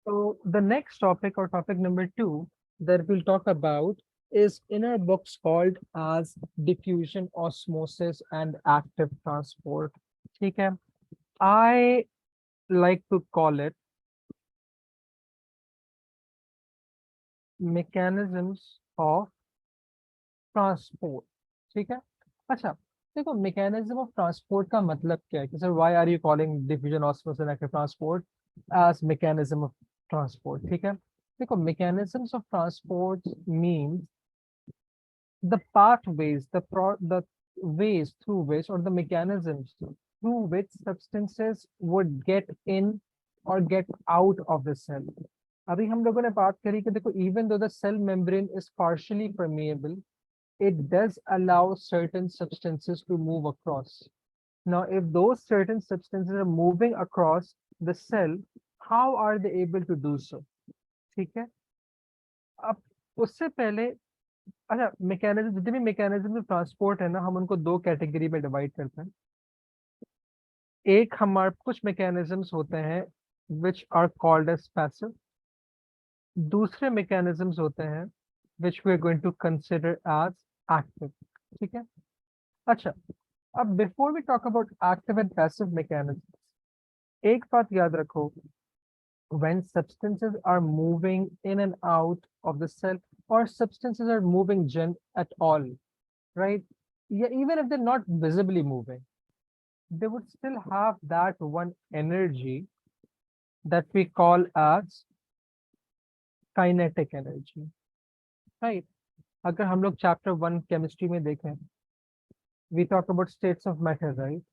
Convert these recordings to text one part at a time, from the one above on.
So the next topic, or topic number two, that we'll talk about is in our books called as diffusion, osmosis, and active transport. Okay. I like to call it mechanisms of transport. ठीक है। अच्छा, देखो mechanism of transport का मतलब क्या है कि sir why are you calling diffusion osmosis and active transport as mechanism of transport. ठीक है। देखो mechanisms of transport means the pathways, the ways through which, or the mechanisms through which substances would get in or get out of the cell। अभी हम लोगों ने बात करी कि देखो even though the cell membrane is partially permeable, it does allow certain substances to move across। Now, if those certain substances are moving across the cell, how are they able to do so? ठीक है। अब उससे पहले, अच्छा, mechanism, जितने भी mechanism transport है ना, हम उनको दो कैटेगरी में डिवाइड करते हैं। एक हमारे कुछ मैकेनिज्म्स होते हैं which are called as passive, दूसरे मैकेनिज्म्स होते हैं which we are going to consider as active. ठीक है। अच्छा, अब before we talk about active and passive mechanism, एक बात याद रखो, when substances are moving in and out of the cell, or substances are moving at all, right? Yeah, even if they're not visibly moving, they would still have that one energy that we call as kinetic energy, right? अगर हम लोग chapter one chemistry में देखें, we talk about states of matter, right?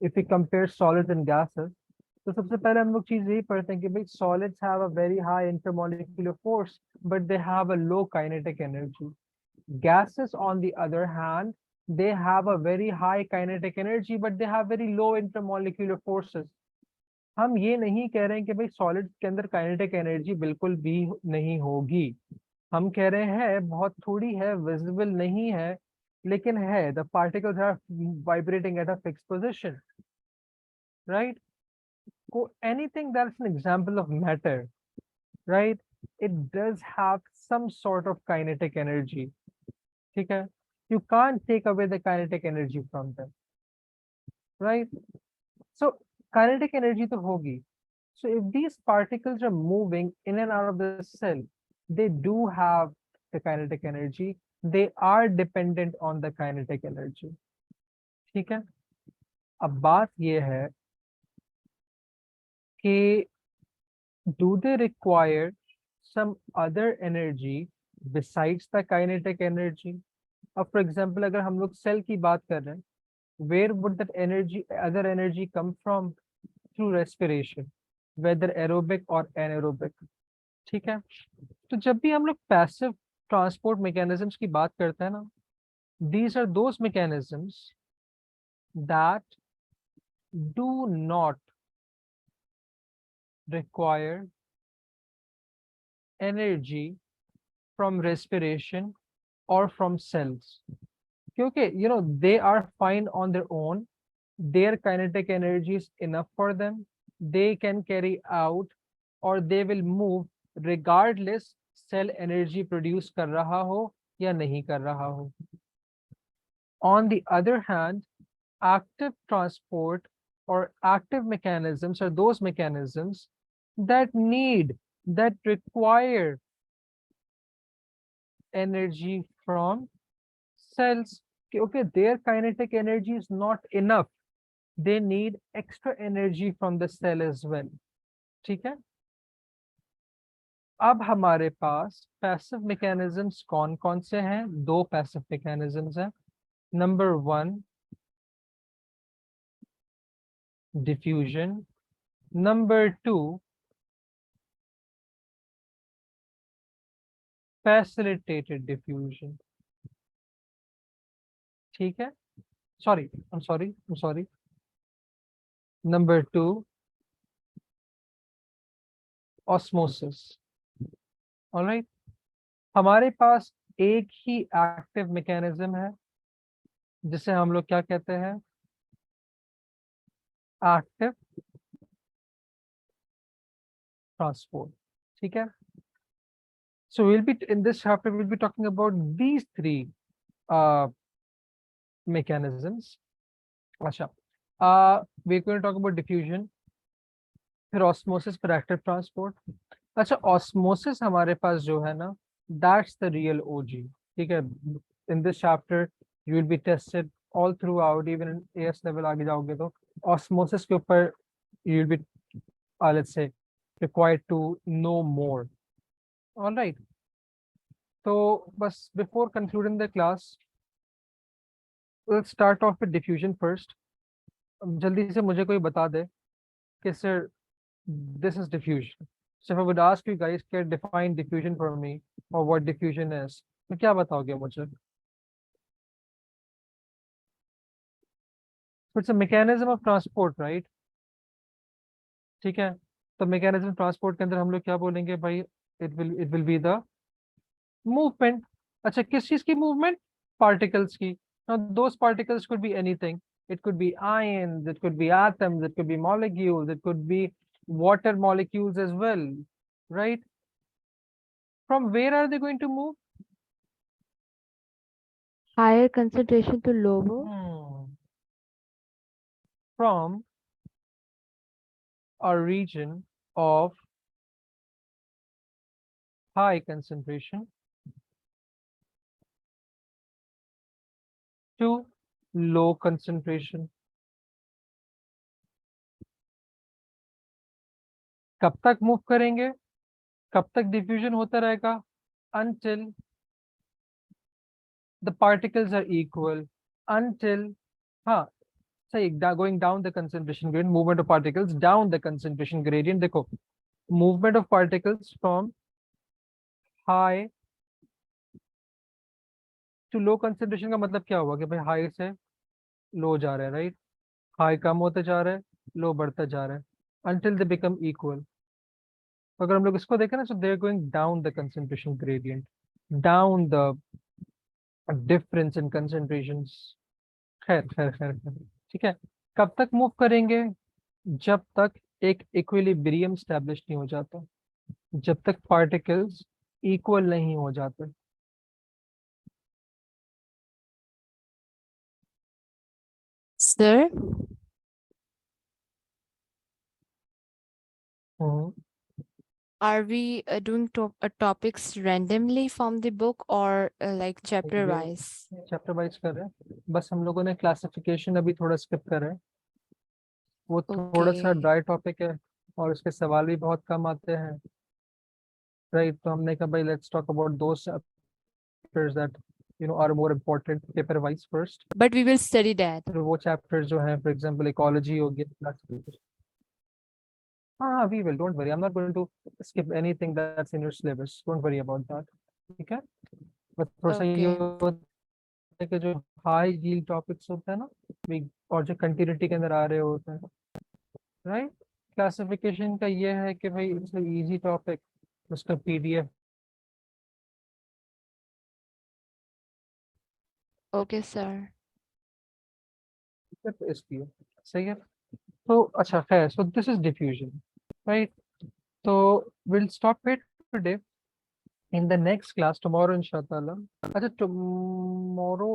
If we compare solids and gases, तो सबसे पहले हम लोग चीज यही पढ़ते हैं कि भाई solids have a very high intermolecular force, but they have a low kinetic energy. Gases, on the other hand, they have a very high kinetic energy, but they have very low intermolecular forces. हम ये नहीं कह रहे हैं कि भाई solid के अंदर काइनेटिक एनर्जी बिल्कुल भी नहीं होगी। हम कह रहे हैं बहुत थोड़ी है, विजिबल नहीं है, लेकिन है। The particles are vibrating at a fixed position, right? को anything that's an example of matter, right? It does have some sort of kinetic energy. ठीक है। You can't take away the kinetic energy from them, right? So kinetic energy तो होगी। So if these particles are moving in and out of the cell, they do have the kinetic energy. They are dependent on the kinetic energy। ठीक है। अब बात ये है कि do they require some other energy besides the kinetic energy? अब for example अगर हम लोग सेल की बात कर रहे हैं, where would that energy, other energy come from? Through respiration, whether aerobic or anaerobic। ठीक है। तो जब भी हम लोग पैसिव ट्रांसपोर्ट मैकेनिज्म्स की बात करते हैं ना, these are those mechanisms that do not require energy from respiration or from cells, क्योंकि they are fine on their own, their kinetic energy is enough for them, they can carry out or they will move regardless cell energy produce कर रहा हो या नहीं कर रहा हो। On the other hand, active transport or active mechanisms are those mechanisms that require energy from cells। Okay, their kinetic energy is not enough, they need extra energy from the cell as well। ठीक है। अब हमारे पास passive mechanisms कौन कौन से हैं? दो passive mechanisms हैं। Number one, diffusion. Number two, facilitated diffusion. ठीक है। Sorry, I am sorry. Number two, osmosis. Alright. हमारे पास एक ही एक्टिव मैकेनिज्म है जिसे हम लोग क्या कहते हैं? Active transport. ठीक है? So we'll be in this chapter we'll be talking about these three uh, mechanisms. अच्छा, we're going to talk about diffusion, फिर osmosis, फिर active transport. अच्छा, osmosis हमारे पास जो है ना, that's the real OG. ठीक है? In this chapter you will be tested all throughout, even in AS level आगे जाओगे तो osmosis के ऊपर you will be let's say required to know more. All right. तो बस before concluding the class, let's start off with diffusion first. जल्दी से मुझे कोई बता दे कि sir this is diffusion. So if I would ask you guys, can define diffusion for me or what diffusion is, तो क्या बताओगे मुझे? So it's a mechanism of transport, right? ठीक है? तो mechanism of transport के अंदर हम लोग क्या बोलेंगे भाई? It will be the movement. अच्छा, किस चीज की movement? Particles की. Now those particles could be anything. It could be ions, it could be atoms, it could be molecules, it could be water molecules as well, right? From where are they going to move? Higher concentration to lower. From a region of high concentration to low concentration. कब तक move करेंगे? कब तक diffusion होता रहेगा? Until the particles are equal. Until हाँ सही, going down the concentration gradient, movement of particles down the concentration gradient. देखो, movement of particles from high to low concentration का मतलब क्या हुआ कि भाई हाई से लो जा रहा है, राइट? हाई कम होते जा रहा है, लो बढ़ता जा रहा है, until they become equal. अगर हम लोग इसको देखें ना, so they're going down the concentration gradient, down the difference in concentrations. खैर खैर खैर खैर, ठीक है? कब तक मूव करेंगे? जब तक एक इक्विलिब्रियम स्टैब्लिश नहीं हो जाता, जब तक पार्टिकल्स इक्वल नहीं हो जाते. Sir, hmm. are we doing topics randomly from the book or like chapter ये wise? चैप्टर वाइज कर रहे हैं, बस हम लोगों ने क्लासिफिकेशन अभी थोड़ा स्किप कर रहे हैं. वो थोड़ा सा Okay. ड्राई टॉपिक है और उसके सवाल भी बहुत कम आते हैं, राइट? तो हमने कहा भाई let's talk about those chapters that are more important paper wise first. But we will study that. तो वो चैप्टर्स जो हैं, फॉर एग्जांपल इकोलॉजी हो गया, classification. हाँ हाँ, we will, don't worry, I am not going to skip anything that's in your syllabus, don't worry about that. ठीक है? बट थोड़ा सा ये Okay. होता है कि जो हाई यील्ड टॉपिक्स होते हैं ना, और जो कंटिन्यूटी के अंदर आ रहे होते हैं, राइट? क्लासिफिकेशन का ये है कि भाई इट्स इजी टॉपिक, उसका पीडीएफ Okay, sir. इसलिए सही है. तो अच्छा खैर, so this is diffusion, right? तो will stop it today. In the next class tomorrow इंशाल्लाह. अच्छा, टुमारो